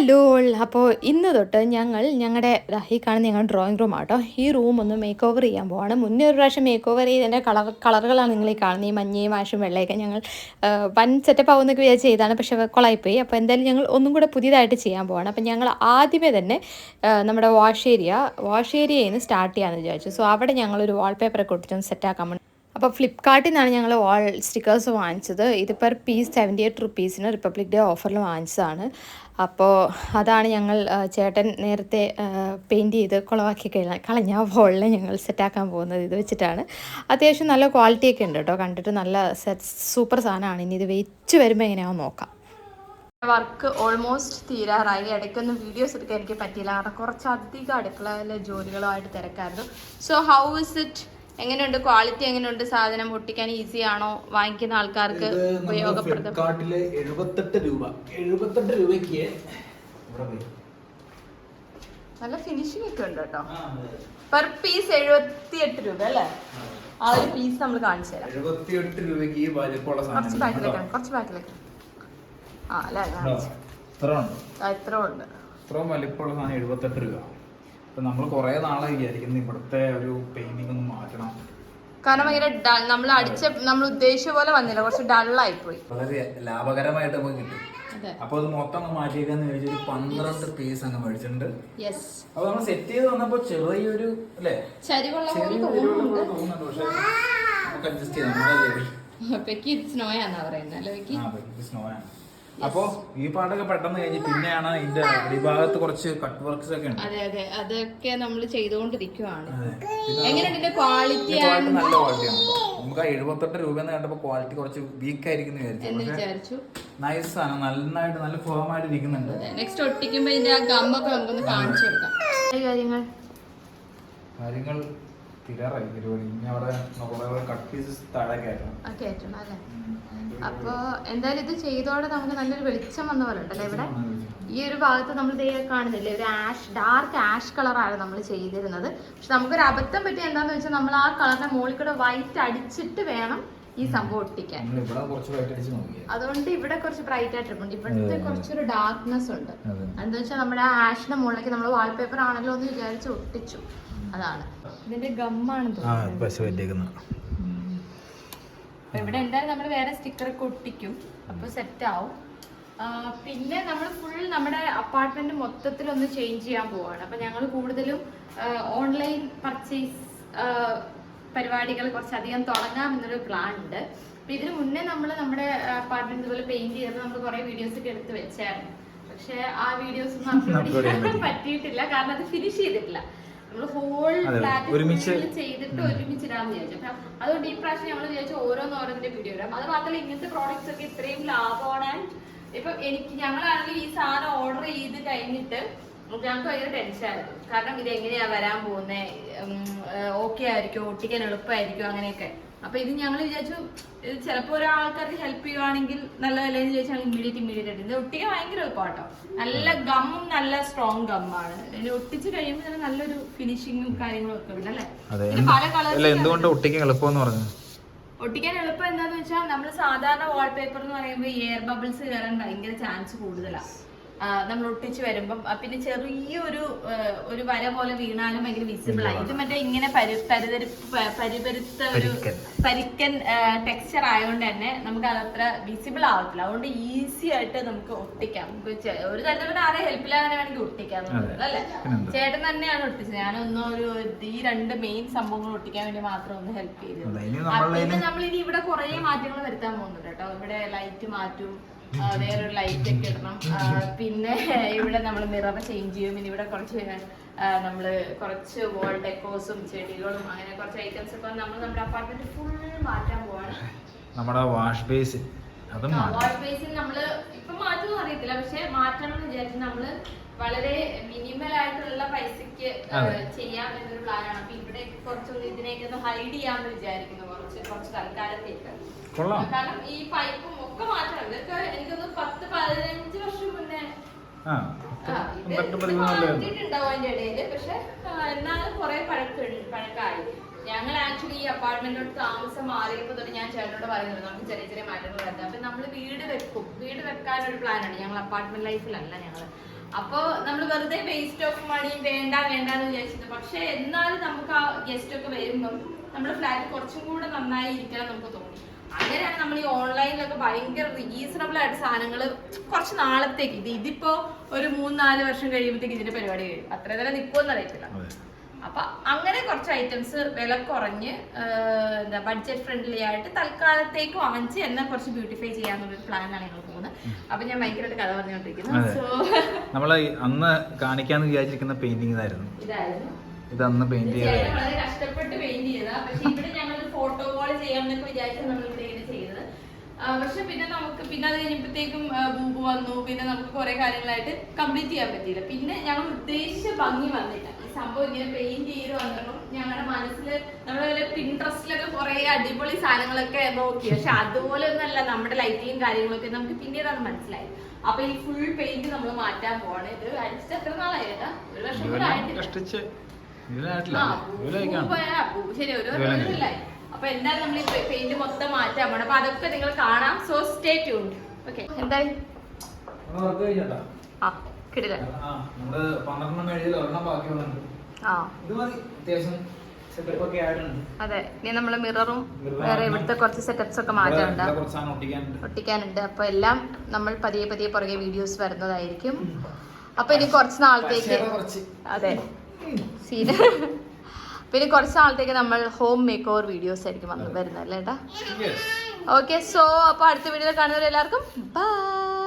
Hello. അപ്പോൾ ഇന്ന് തൊട്ട് ഞങ്ങളുടെ ഈ കാണുന്ന ഞങ്ങളുടെ ഡ്രോയിങ് റൂം ആട്ടോ. ഈ റൂം ഒന്ന് മേക്ക് ഓവർ ചെയ്യാൻ പോവാണ്. മുന്നേ ഒരു പ്രാവശ്യം മേക്ക് ഓവർ ചെയ്തതിൻ്റെ കളറുകളാണ് നിങ്ങൾ ഈ കാണുന്നത്. ഈ മഞ്ഞയും ആഷും വെള്ളയൊക്കെ ഞങ്ങൾ വൻ സെറ്റപ്പ് ആവുമെന്നൊക്കെ വിചാരിച്ച് ചെയ്താണ്, പക്ഷേ കുളമായിപ്പോയി. അപ്പോൾ എന്തായാലും ഞങ്ങൾ ഒന്നും കൂടെ പുതിയതായിട്ട് ചെയ്യാൻ പോവാണ്. അപ്പോൾ ഞങ്ങൾ ആദ്യമേ തന്നെ നമ്മുടെ വാഷ് ഏരിയയിൽ നിന്ന് സ്റ്റാർട്ട് ചെയ്യാമെന്ന് വിചാരിച്ചു. സോ അവിടെ ഞങ്ങളൊരു വാൾപേപ്പറൊക്കെ ഒട്ടിച്ചൊന്ന് സെറ്റാക്കാൻ വേണ്ടി. അപ്പോൾ ഫ്ലിപ്കാർട്ടിൽ നിന്നാണ് ഞങ്ങൾ വാൾ സ്റ്റിക്കേഴ്സ് വാങ്ങിച്ചത്. ഇത് പെർ പീസ് 78 റുപ്പീസിന് റിപ്പബ്ലിക് ഡേ ഓഫറിൽ വാങ്ങിച്ചതാണ്. അപ്പോൾ അതാണ് ഞങ്ങൾ ചേട്ടൻ നേരത്തെ പെയിൻറ്റ് ചെയ്ത് കുളമാക്കി കളഞ്ഞ വോളിനെ ഞങ്ങൾ സെറ്റാക്കാൻ പോകുന്നത് ഇത് വെച്ചിട്ടാണ്. അത്യാവശ്യം നല്ല ക്വാളിറ്റിയൊക്കെ ഉണ്ട് കേട്ടോ, കണ്ടിട്ട് നല്ല സൂപ്പർ സാധനമാണ്. ഇനി ഇത് വെച്ച് വരുമ്പോൾ എങ്ങനെയാണെന്ന് നോക്കാം. വർക്ക് ഓൾമോസ്റ്റ് തീരാറായി. ഇടയ്ക്കൊന്നും വീഡിയോസ് എടുക്കാൻ എനിക്ക് പറ്റിയില്ല, കാരണം കുറച്ചധികം അടുക്കളയിലെ ജോലികളുമായിട്ട് തിരക്കായിരുന്നു. So how is it? എങ്ങനെയുണ്ട് ക്വാളിറ്റി? എങ്ങനെയുണ്ട് സാധനം? ഒട്ടിക്കാൻ ഈസി ആണോ? വാങ്ങിക്കുന്ന ആൾക്കാർക്ക് ഉപയോഗപ്രദം? 78 രൂപയ്ക്ക് നല്ല ഫിനിഷിംഗ് ഒക്കെ ഉണ്ട് കേട്ടോ. പെർ പീസ് 78 രൂപ അല്ലേ? ആ ഒരു പീസ് നമ്മൾ കാണിച്ചു തരാം. 78 രൂപയ്ക്ക് കുറച്ച് ബാക്കിലേക്ക് ആ അല്ലേ, എത്ര ഉണ്ട്? ഇത്രയും വലിപ്പമുള്ള സാധനം 78 രൂപ. അപ്പൊ നമ്മൾ കുറെ നാളായി വിചാരിക്കുന്നു ഇവിടുത്തെ ഒരു പെയിന്റിംഗ് ഒന്ന് മാറ്റണം, കാരണം ഭയങ്കര നമ്മൾ ഉദ്ദേശിച്ച പോലെ വന്നില്ല, കുറച്ച് ഡള്ളായി പോയി. വളരെ ലാഭകരമായിട്ട് നമുക്ക് കിട്ടും. അപ്പൊ അത് മൊത്തം മാറ്റിയേക്കാന്ന് ചോദിച്ചൊരു 12 പീസ് അങ്ങ് മേടിച്ചിട്ടുണ്ട്. അപ്പൊ നമ്മൾ സെറ്റ് ചെയ്ത് വന്നപ്പോ ചെറിയൊരു അല്ലേ തോന്നുന്നുണ്ട്, പക്ഷെ നമുക്ക് അഡ്ജസ്റ്റ് ചെയ്യാം. സ്നോയാണ്. അപ്പൊ ഈ പാട്ടൊക്കെ പെട്ടെന്ന് കഴിഞ്ഞ് പിന്നെയാണ് ഇതിന്റെ അടിഭാഗത്ത് കുറച്ച് കട്ട് വർക്ക്സ് ഒക്കെ ഉണ്ട്. അതെ അതൊക്കെ നമ്മൾ ചെയ്തുകൊണ്ടിരിക്കുവാണ്. എങ്ങനെയുണ്ട് ക്വാളിറ്റി? നല്ല ക്വാളിറ്റിയാണ്. നമുക്ക് 78 രൂപ എന്ന് കണ്ടപ്പോ ക്വാളിറ്റി കുറച്ച് വീക്ക് ആയിരിക്കും വിചാരിച്ചു. നൈസ് ആണ്, നന്നായിട്ട് നല്ല ഫോം ആയിട്ട് ഇരിക്കുന്നുണ്ട്. നെക്സ്റ്റ് ഒട്ടിക്കുമ്പോ ഇതിന്റെ ആ ഗമ്മൊക്കെ നമുക്കൊന്ന് കാണിച്ചു കൊടുക്കാം. കാര്യങ്ങൾ തീരാറായി പരിപാടി. ഇനി അവിടെ കട്ട് പീസസ് താഴെ കയറ്റണം അല്ലേ? അപ്പോൾ എന്തായാലും ഇത് ചെയ്തോടെ നമുക്ക് നല്ലൊരു വെളിച്ചം വന്ന പോലെ ഉണ്ടല്ലേ ഇവിടെ. ഈ ഒരു ഭാഗത്ത് നമ്മൾ കാണുന്നില്ലേ, ഒരു ഡാർക്ക് ആഷ് കളറാണ് നമ്മൾ ചെയ്തിരുന്നത്. പക്ഷെ നമുക്കൊരു അബദ്ധം പറ്റി എന്താണെന്ന് വെച്ചാൽ നമ്മൾ ആ കളറിന്റെ മുകളിൽ കൂടെ വൈറ്റ് അടിച്ചിട്ട് വേണം ഈ സംഭവം ഒട്ടിക്കാൻ. അതുകൊണ്ട് ഇവിടെ കുറച്ച് ബ്രൈറ്റ് ആയിട്ടുണ്ട്, ഇവിടുത്തെ കുറച്ചൊരു ഡാർക്ക്നെസ് ഉണ്ട്. എന്താ വെച്ചാൽ നമ്മുടെ ആ ആഷിന്റെ മുകളിലേക്ക് നമ്മൾ വാൾപേപ്പർ ആണല്ലോ എന്ന് വിചാരിച്ച് ഒട്ടിച്ചു. അതാണ് ഇതിന്റെ ഗമ്മാണ് തോന്നുന്നത്. ഇവിടെ എന്തായാലും നമ്മൾ വേറെ സ്റ്റിക്കറൊക്കെ ഒട്ടിക്കും, അപ്പോൾ സെറ്റ് ആവും. പിന്നെ നമ്മൾ ഫുൾ നമ്മുടെ അപ്പാർട്ട്മെന്റ് മൊത്തത്തിലൊന്ന് ചേഞ്ച് ചെയ്യാൻ പോവാണ്. അപ്പൊ ഞങ്ങൾ കൂടുതലും ഓൺലൈൻ പർച്ചേസ് പരിപാടികൾ കുറച്ചധികം തുടങ്ങാം എന്നൊരു പ്ലാൻ ഉണ്ട്. അപ്പൊ ഇതിന് മുന്നേ നമ്മൾ നമ്മുടെ അപ്പാർട്ട്മെന്റ് ഇതുപോലെ പെയിന്റ് ചെയ്തപ്പോൾ നമ്മൾ കുറെ വീഡിയോസ് ഒക്കെ എടുത്ത് വെച്ചായിരുന്നു. പക്ഷെ ആ വീഡിയോസ് ഒന്നും അപ്ലോഡ് ചെയ്യാൻ പറ്റിയിട്ടില്ല, കാരണം അത് ഫിനിഷ് ചെയ്തിട്ടില്ല. നമ്മൾ ഹോൾ ഫ്ലാറ്റ് ചെയ്തിട്ട് ഒരുമിച്ചിടാന്ന് വിചാരിച്ചു. അപ്പൊ അതുകൊണ്ട് ഈ പ്രാവശ്യം ഞങ്ങൾ വിചാരിച്ചു ഓരോന്നിന്റെ വീഡിയോ ഇടാം. അത് മാത്രമല്ല ഇങ്ങനത്തെ പ്രോഡക്ട്സ് ഒക്കെ ഇത്രയും ലാഭമാണ്. ഇപ്പൊ ഞങ്ങളാണെങ്കിൽ ഈ സാധനം ഓർഡർ ചെയ്ത് കഴിഞ്ഞിട്ട് ഞങ്ങൾക്ക് ഭയങ്കര ടെൻഷനായിരുന്നു, കാരണം ഇത് എങ്ങനെയാ വരാൻ പോകുന്നത്, ഓക്കെ ആയിരിക്കും, ഒട്ടിക്കാൻ എളുപ്പമായിരിക്കും, അങ്ങനെയൊക്കെ. അപ്പൊ ഇത് ഞങ്ങൾ വിചാരിച്ചു ഇത് ചിലപ്പോൾ ഒരാൾക്കാർക്ക് ഹെൽപ്പ് ചെയ്യുവാണെങ്കിൽ നല്ലതല്ലേ എന്ന് ചോദിച്ചാൽ ഇമ്മീഡിയറ്റ് ഇത് ഒട്ടിക്കാൻ ഭയങ്കര എളുപ്പമാട്ടോ. നല്ല ഗമ്മും നല്ല സ്ട്രോങ് ഗമ്മാണ്. ഒട്ടിച്ച് കഴിയുമ്പോൾ തന്നെ നല്ലൊരു ഫിനിഷിങ്ങും കാര്യങ്ങളും ഒക്കെ ഉണ്ട് അല്ലേ. പല കളർ ഒട്ടിക്കാൻ എളുപ്പം എന്താന്ന് വെച്ചാൽ നമ്മൾ സാധാരണ വാൾപേപ്പർ എന്ന് പറയുമ്പോൾ എയർ ബബിൾസ് കയറാൻ ഭയങ്കര ചാൻസ് കൂടുതലാണ് നമ്മൾ ഒട്ടിച്ച് വരുമ്പം. പിന്നെ ചെറിയൊരു വര പോലെ വീണാലും ഭയങ്കര വിസിബിൾ ആയി. ഇത് മറ്റേ ഇങ്ങനെ പരിപരുത്ത ഒരു പരിക്കൻ ടെക്സ്ചർ ആയതുകൊണ്ട് തന്നെ നമുക്ക് അതത്ര വിസിബിൾ ആവത്തില്ല. അതുകൊണ്ട് ഈസി ആയിട്ട് നമുക്ക് ഒട്ടിക്കാം. ഒരു തരത്തിലുള്ള ആരെ ഹെൽപ്പില്ലാതെ വേണമെങ്കിൽ ഒട്ടിക്കാം അല്ലേ. ചേട്ടൻ തന്നെയാണ് ഒട്ടിച്ചത്. ഈ 2 മെയിൻ സംഭവങ്ങൾ ഒട്ടിക്കാൻ വേണ്ടി മാത്രം ഒന്ന് ഹെൽപ്പ് ചെയ്തത്. പിന്നെ നമ്മളിനി ഇവിടെ കുറെ മാറ്റങ്ങൾ വരുത്താൻ പോകുന്നുണ്ട് കേട്ടോ. ഇവിടെ ലൈറ്റ് മാറ്റും, വേറൊരു ലൈറ്റ് ഒക്കെ ഇടണം. പിന്നെ ഇവിടെ നമ്മൾ മിറർ ചേഞ്ച് ചെയ്യും. പിന്നെ ഇവിടെ കുറച്ച് വോൾ ഡെക്കോസും ചെടികളും അങ്ങനെ കുറച്ച് ഐറ്റംസ് ഒക്കെ നമ്മുടെ അപ്പാർട്ട്മെന്റ് ഫുൾ മാറ്റാൻ പോവാണ്. നമ്മുടെ വാഷ് ബേസിൻ നമ്മള് ഇപ്പൊ മാറ്റം അറിയത്തില്ല, പക്ഷെ മാറ്റണം എന്ന് വിചാരിച്ച് നമ്മള് വളരെ മിനിമൽ ആയിട്ടുള്ള പൈസക്ക് ചെയ്യാം എന്നൊരു പ്ലാനാണ്. അപ്പൊ ഇവിടെ കുറച്ചൊന്ന് ഇതിനെയൊക്കെ ഒന്ന് ഹൈഡ് ചെയ്യാമെന്ന് വിചാരിക്കുന്നു, കുറച്ച് തൽക്കാലത്തേക്ക്. കാരണം ഈ പൈപ്പും ഒക്കെ മാറ്റമുണ്ട്. എനിക്കൊന്ന് 10-15 വർഷം മുന്നേ മാറ്റിയിട്ടുണ്ടാവും അതിന്റെ ഇടയില്. പക്ഷെ എന്നാലും കുറെ പഴക്കമായി. ഞങ്ങൾ ആക്ച്വലി ഈ അപ്പാർട്ട്മെന്റിലോട്ട് താമസം മാറിയപ്പോൾ തൊട്ട് ഞാൻ ചേട്ടനോട് പറയുന്നത് നമുക്ക് ചെറിയ ചെറിയ മാറ്റങ്ങൾ വരുന്നത്. അപ്പൊ നമ്മൾ വീട് വെക്കാനൊരു പ്ലാനാണ്. ഞങ്ങൾ അപ്പാർട്ട്മെന്റ് ലൈഫിലല്ല ഞങ്ങൾ. അപ്പൊ നമ്മൾ വെറുതെ വേസ്റ്റ് ഓഫ് മണി വേണ്ടെന്ന് വിചാരിച്ചത്. പക്ഷെ എന്നാലും നമുക്ക് ആ ഗസ്റ്റ് ഒക്കെ വരുമ്പം നമ്മുടെ ഫ്ലാറ്റ് കുറച്ചും കൂടെ നന്നായി ഇരിക്കണം നമുക്ക് തോന്നി. അങ്ങനെയാണ് നമ്മൾ ഈ ഓൺലൈനിലൊക്കെ ഭയങ്കര റീസണബിൾ ആയിട്ട് സാധനങ്ങൾ കുറച്ച് നാളത്തേക്ക് ഇതിപ്പോ ഒരു 3-4 വർഷം കഴിയുമ്പോഴത്തേക്ക് ഇതിന്റെ പരിപാടി കഴിയും. അത്ര നേരം നിൽക്കുമെന്ന് അറിയത്തില്ല. അപ്പൊ അങ്ങനെ കുറച്ച് ഐറ്റംസ് വില കുറഞ്ഞ് എന്താ ബഡ്ജറ്റ് ഫ്രണ്ട്ലി ആയിട്ട് തൽക്കാലത്തേക്ക് വാങ്ങിച്ച് എന്നാൽ കുറച്ച് ബ്യൂട്ടിഫൈ ചെയ്യാന്നുള്ളൊരു പ്ലാനാണ് ഞങ്ങൾ പോകുന്നത്. അപ്പൊ ഞാൻ ഭയങ്കരമായിട്ട് കഥ പറഞ്ഞുകൊണ്ടിരിക്കുന്നു. സോ നമ്മള് അന്ന് കാണിക്കാന്ന് വിചാരിച്ചിരിക്കുന്ന പെയിന്റിംഗ് ഇതായിരുന്നു. ഇത് അന്ന് പെയിന്റ് ചെയ്തത് വളരെ കഷ്ടപ്പെട്ട് പെയിന്റ് ചെയ്തതാ. പക്ഷെ ഇവിടെ ഞങ്ങൾ ഫോട്ടോ കോൾ ചെയ്യാമെന്നൊക്കെ വിചാരിച്ചാൽ നമ്മൾ ഇവിടെ ഇങ്ങനെ ചെയ്തത്. പക്ഷെ പിന്നെ അത് കഴിഞ്ഞപ്പോഴത്തേക്കും ബൂബ് വന്നു. പിന്നെ നമുക്ക് കുറെ കാര്യങ്ങളായിട്ട് കംപ്ലീറ്റ് ചെയ്യാൻ പറ്റിയില്ല. പിന്നെ ഞങ്ങൾ ഉദ്ദേശിച്ച ഭംഗി വന്നില്ല. ഈ സംഭവം ഇങ്ങനെ പെയിന്റ് ചെയ്ത് വന്നപ്പോൾ ഞങ്ങളുടെ മനസ്സിൽ നമ്മളെ പിൻട്രസ്റ്റിലൊക്കെ കുറെ അടിപൊളി സാധനങ്ങളൊക്കെ നോക്കി. പക്ഷെ അതുപോലെ ഒന്നല്ല നമ്മുടെ ലൈറ്റിങ്ങും കാര്യങ്ങളൊക്കെ നമുക്ക് പിന്നീടാണ് മനസ്സിലായത്. അപ്പൊ ഈ ഫുൾ പെയിന്റ് നമ്മൾ മാറ്റാൻ പോവാണ്. ഇത് അടിച്ചിട്ട് എത്ര നാളായിട്ടാ? 1 വർഷം കൂടെ ആയിട്ടില്ല. ശരി, 1 വർഷമായി. അപ്പൊ എന്തായാലും നമ്മൾ ഈ പെയിന്റ് മൊത്തം മാറ്റാൻ പോണം. അപ്പൊ അതൊക്കെ നിങ്ങൾ കാണാം. So stay tuned. ഓക്കെ, എന്തായാലും കിടില. അതെ, ഇനി നമ്മള് മിററും വേറെ ഇവിടുത്തെ കുറച്ച് സെറ്റപ്സ് ഒക്കെ മാറ്റാനുണ്ട്, ഒട്ടിക്കാനുണ്ട്. അപ്പൊ എല്ലാം നമ്മൾ പതിയെ പുറകെ വീഡിയോസ് വരുന്നതായിരിക്കും. അപ്പൊ ഇനി കുറച്ച് നാളത്തേക്ക് അതെ സീന പിന്നെ കുറച്ച് നാളത്തേക്ക് നമ്മൾ ഹോം മേക്ക് ഓവർ വീഡിയോസ് ആയിരിക്കും വരുന്നത് അല്ലേ ഏട്ടാ? ഓക്കെ, സോ അപ്പൊ അടുത്ത വീഡിയോയിൽ കാണുന്നവർ എല്ലാവർക്കും ബൈ.